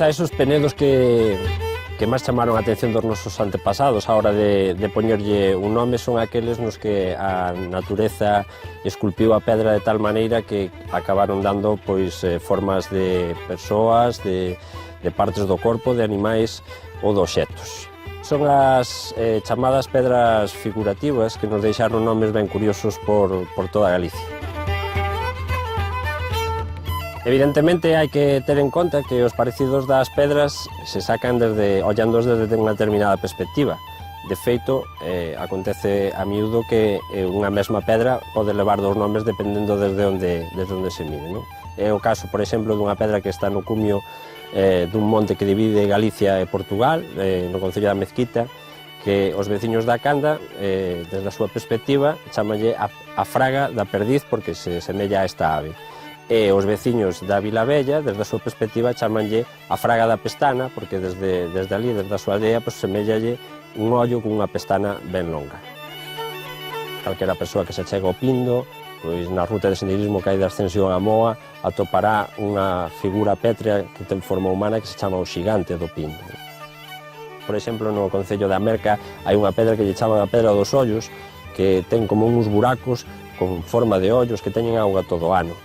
Quizás os penedos que máis chamaron a atención dos nosos antepasados a hora de poñerlle un nome son aqueles nos que a natureza esculpiu a pedra de tal maneira que acabaron dando pois formas de persoas, de partes do corpo, de animais ou de obxectos. Son as chamadas pedras figurativas que nos deixaron nomes ben curiosos por toda Galicia. Evidentemente hai que ter en conta que os parecidos das pedras se sacan ollándoos desde unha determinada perspectiva. De feito, acontece a miúdo que unha mesma pedra pode levar dous nomes dependendo desde onde se mire, non? É o caso, por exemplo, dunha pedra que está no cumio dun monte que divide Galicia e Portugal, no concello da Mezquita, que os veciños da Canda, desde a súa perspectiva, chamanlle a fraga da perdiz porque se semella a esta ave. E os veciños da Vila Bella, desde a súa perspectiva, chamanlle a fraga da pestana, porque desde ali, desde a súa aldea, pues, semellalle un ollo con unha pestana ben longa. Calquera persoa que se chega ao Pindo, pois na ruta de senderismo que hai de ascensión a Moa, atopará unha figura pétrea que ten forma humana que se chama o Xigante do Pindo. Por exemplo, no concello da Merca hai unha pedra que lle chaman a Pedra dos Ollos, que ten como uns buracos con forma de ollos que teñen auga todo o ano.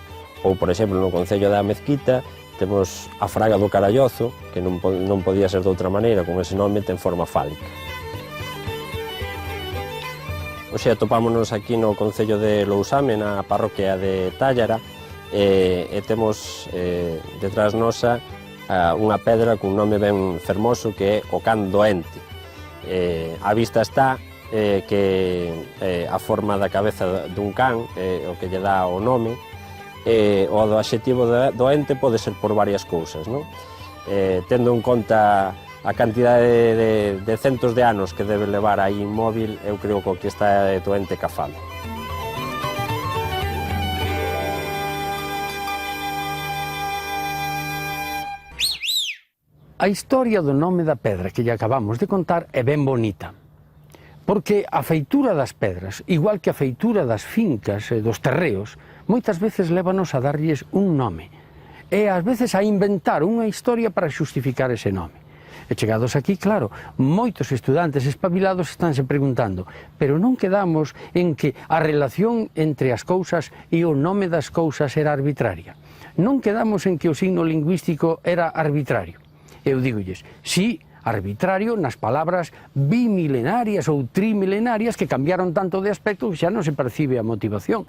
Ou, por exemplo, no concello da Mezquita temos a fraga do Carallozo, que non podía ser de outra maneira, con ese nome ten forma fálica. Hoxe atopámonos aquí no concello de Lousame, na parroquia de Tállara, e temos detrás nosa unha pedra cun nome ben fermoso que é o Can Doente. A vista está que a forma da cabeza dun can é o que lle dá o nome. O adxetivo doente pode ser por varias cousas, non? Tendo en conta a cantidade de centos de anos que debe levar aí inmóvil, eu creo que o que está doente ca fame. A historia do nome da pedra que lle acabamos de contar é ben bonita, porque a feitura das pedras, igual que a feitura das fincas e dos terreos, moitas veces lévanos a darlles un nome e ás veces a inventar unha historia para xustificar ese nome. E chegados aquí, claro, moitos estudantes espabilados estánse preguntando, pero non quedamos en que a relación entre as cousas e o nome das cousas era arbitraria? Non quedamos en que o signo lingüístico era arbitrario? Eu dígolles, sí, arbitrario nas palabras bimilenarias ou trimilenarias que cambiaron tanto de aspecto que xa non se percibe a motivación.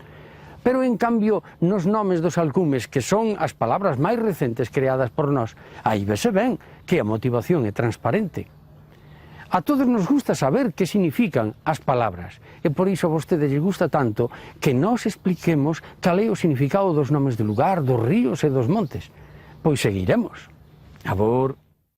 Pero, en cambio, nos nomes dos alcumes, que son as palabras máis recentes creadas por nós, aí vese ben que a motivación é transparente. A todos nos gusta saber que significan as palabras, e por iso a vostedes lles gusta tanto que nós expliquemos cal é o significado dos nomes de lugar, dos ríos e dos montes. Pois seguiremos. Abur.